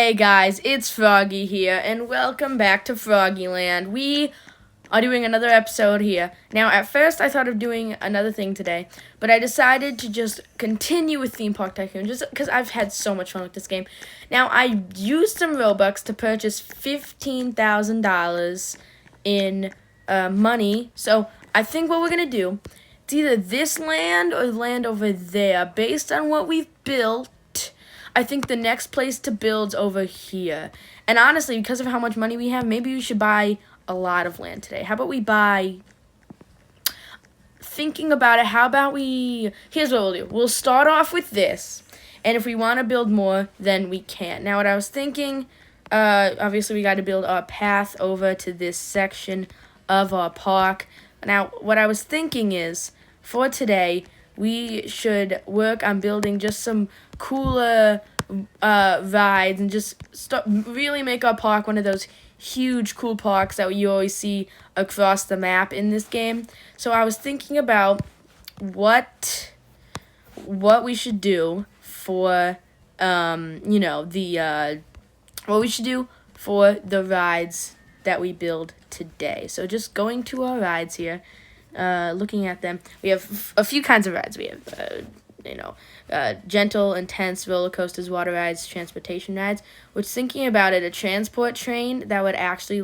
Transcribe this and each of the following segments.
Hey guys, it's Froggy here, and welcome back to Froggyland. We are doing another episode here. Now, at first I thought of doing another thing today, but I decided to just continue with Theme Park Tycoon, just because I've had so much fun with this game. Now, I used some Robux to purchase $15,000 in money, so I think what we're going to do, it's either this land or land over there, based on what we've built. I think the next place to build's over here. And honestly, because of how much money we have, maybe we should buy a lot of land today. How about we buy... Thinking about it, how about we... Here's what we'll do. We'll start off with this. And if we want to build more, then we can. Now, what I was thinking... obviously, we got to build our path over to this section of our park. Now, what I was thinking is, for today, we should work on building just some cooler rides and just really make our park one of those huge cool parks that you always see across the map in this game. So I was thinking about what we should do for what we should do for the rides that we build today. So just going to our rides here, looking at them, we have a few kinds of rides. We have gentle, intense roller coasters, water rides, transportation rides. Which, thinking about it, a transport train that would actually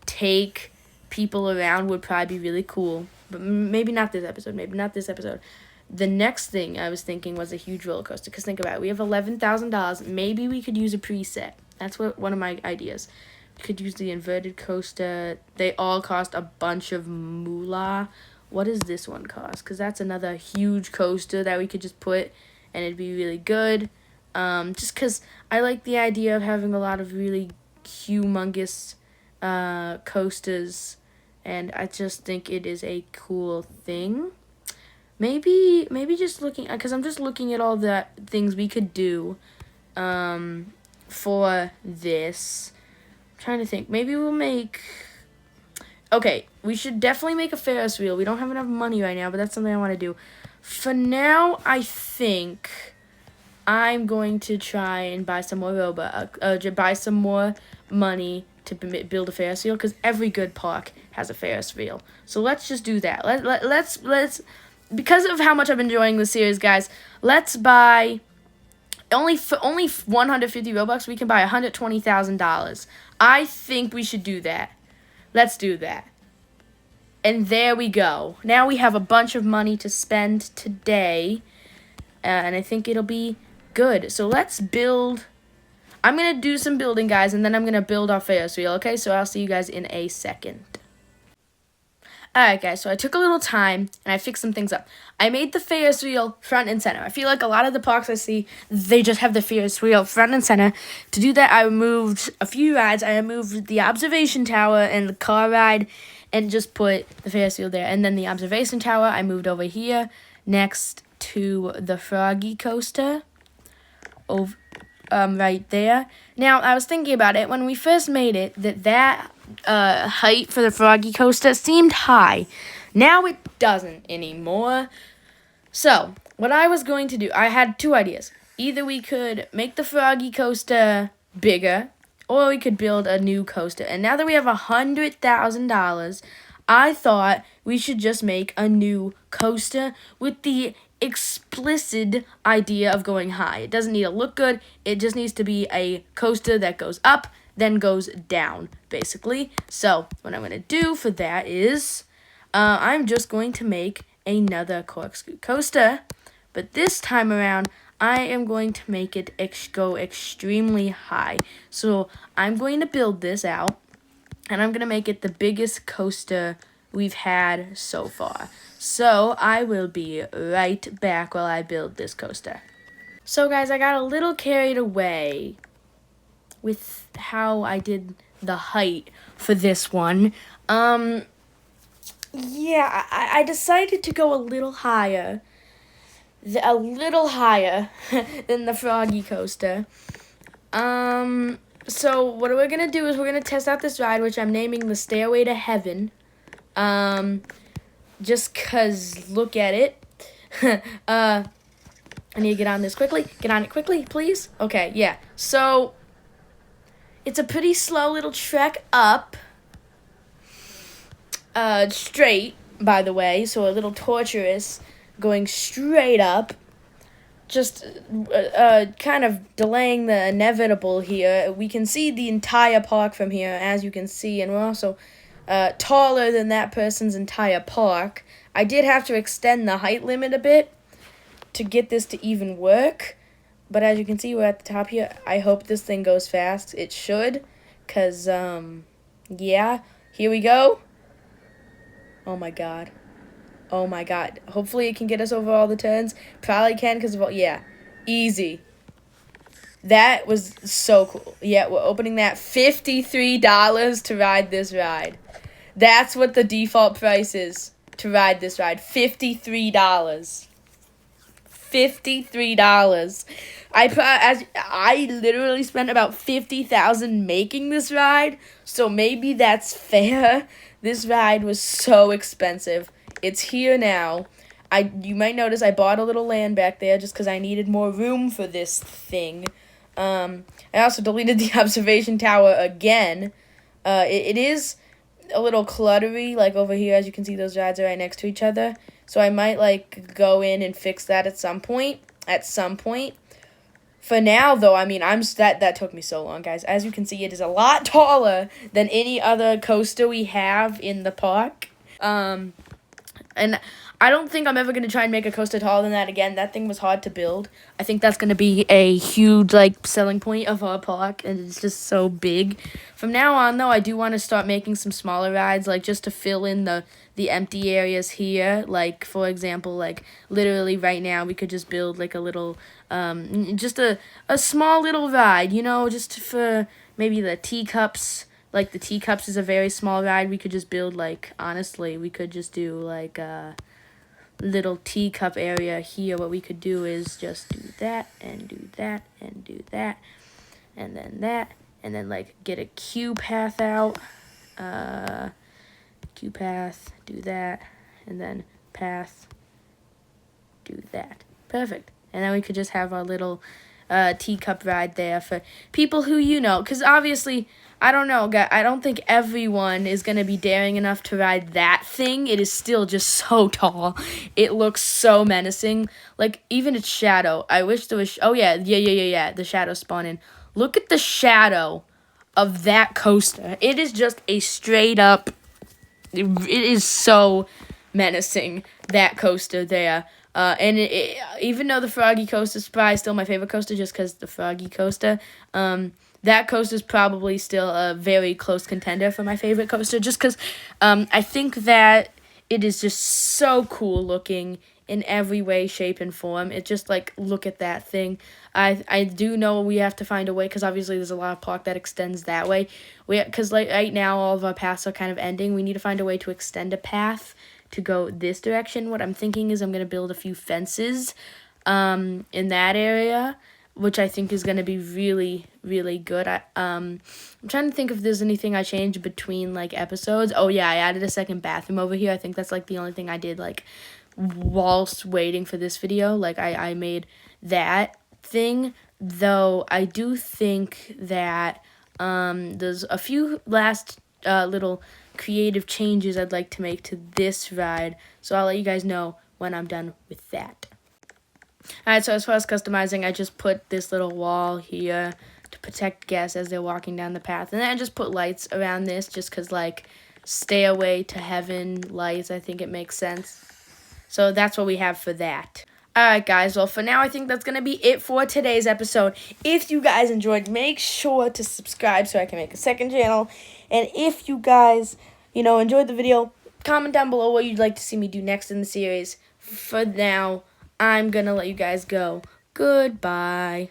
take people around would probably be really cool. But maybe not this episode. The next thing I was thinking was a huge roller coaster. Because think about it, we have $11,000. Maybe we could use a preset. That's one of my ideas. We could use the inverted coaster. They all cost a bunch of moolah. What does this one cost? Because that's another huge coaster that we could just put, and it'd be really good. Just because I like the idea of having a lot of really humongous coasters, and I just think it is a cool thing. Maybe just looking, because I'm just looking at all the things we could do for this. I'm trying to think. Maybe we'll make... Okay, we should definitely make a Ferris wheel. We don't have enough money right now, but that's something I want to do. For now, I think I'm going to try and buy some more buy some more money to build a Ferris wheel, because every good park has a Ferris wheel. So let's just do that. Let's because of how much I've been enjoying this series, guys. Let's buy only 150 Robux. We can buy $120,000. I think we should do that. Let's do that. And there we go. Now we have a bunch of money to spend today. And I think it'll be good. So let's build. I'm going to do some building, guys. And then I'm going to build our Ferris wheel. Okay, so I'll see you guys in a second. Alright, guys. So I took a little time. And I fixed some things up. I made the Ferris wheel front and center. I feel like a lot of the parks I see, they just have the Ferris wheel front and center. To do that, I removed a few rides. I removed the observation tower and the car ride, and just put the Ferris wheel there. And then the observation tower, I moved over here next to the Froggy coaster. Over, right there. Now, I was thinking about it. When we first made it, that height for the Froggy coaster seemed high. Now it doesn't anymore. So, what I was going to do, I had two ideas. Either we could make the Froggy coaster bigger, or we could build a new coaster. And now that we have $100,000, I thought we should just make a new coaster with the explicit idea of going high. It doesn't need to look good. It just needs to be a coaster that goes up, then goes down, basically. So, what I'm going to do for that is... I'm just going to make another corkscrew coaster, but this time around, I am going to make it go extremely high. So I'm going to build this out, and I'm going to make it the biggest coaster we've had so far. So I will be right back while I build this coaster. So guys, I got a little carried away with how I did the height for this one. Yeah, I decided to go a little higher than the Froggy coaster. So what we're going to do is we're going to test out this ride, which I'm naming the Stairway to Heaven. Just 'cause look at it. I need to get on this quickly. Get on it quickly, please. Okay, yeah. So It's a pretty slow little trek up. Straight, by the way, so a little torturous, going straight up. Just kind of delaying the inevitable here. We can see the entire park from here, as you can see, and we're also taller than that person's entire park. I did have to extend the height limit a bit to get this to even work, but as you can see, we're at the top here. I hope this thing goes fast. It should, because, yeah, here we go. Oh my god. Oh my god. Hopefully it can get us over all the turns. Probably can because of all, yeah. Easy. That was so cool. Yeah, we're opening that $53 to ride this ride. That's what the default price is to ride this ride. $53. $53. I literally spent about $50,000 making this ride, so maybe that's fair. This ride was so expensive. It's here now. You might notice I bought a little land back there just because I needed more room for this thing. I also deleted the observation tower again. It is a little cluttery, like over here, as you can see, those rides are right next to each other. So I might, like, go in and fix that at some point. For now, though, I mean, that took me so long, guys. As you can see, it is a lot taller than any other coaster we have in the park. And I don't think I'm ever going to try and make a coaster taller than that again. That thing was hard to build. I think that's going to be a huge, like, selling point of our park, and it's just so big. From now on, though, I do want to start making some smaller rides, like, just to fill in the empty areas here. Like, for example, like, literally right now, we could just build, like, a little, just a small little ride, you know, just for maybe the teacups. Like, the teacups is a very small ride. We could just build, like, honestly, we could just do, like, little teacup area here. What we could do is just do that and do that and do that and then that, and then like get a queue path out, queue path, do that, and then path, do that. Perfect. And then we could just have our little teacup ride there for people who, you know, because obviously, I don't know, guys, I don't think everyone is going to be daring enough to ride that thing. It is still just so tall. It looks so menacing. Like, even its shadow. I wish there was, oh yeah, the shadow spawn in. Look at the shadow of that coaster. It is just a straight up, it is so menacing, that coaster there. And even though the Froggy Coaster is probably still my favorite coaster just because the Froggy Coaster, that coaster is probably still a very close contender for my favorite coaster just because I think that it is just so cool looking in every way, shape, and form. It just, like, look at that thing. I do know we have to find a way because obviously there's a lot of park that extends that way. Because, like, right now all of our paths are kind of ending. We need to find a way to extend a path to go this direction. What I'm thinking is I'm going to build a few fences in that area, which I think is going to be really, really good. I'm trying to think if there's anything I changed between, like, episodes. Oh, yeah, I added a second bathroom over here. I think that's, like, the only thing I did, like, whilst waiting for this video. Like, I made that thing, though I do think that there's a few last little creative changes I'd like to make to this ride, so I'll let you guys know when I'm done with that. Alright, so as far as customizing, I just put this little wall here to protect guests as they're walking down the path, and then I just put lights around this just because, like, stairway to heaven lights, I think it makes sense. So that's what we have for that. Alright, guys, well, for now, I think that's going to be it for today's episode. If you guys enjoyed, make sure to subscribe so I can make a second channel. And if you guys, you know, enjoyed the video, comment down below what you'd like to see me do next in the series. For now, I'm going to let you guys go. Goodbye.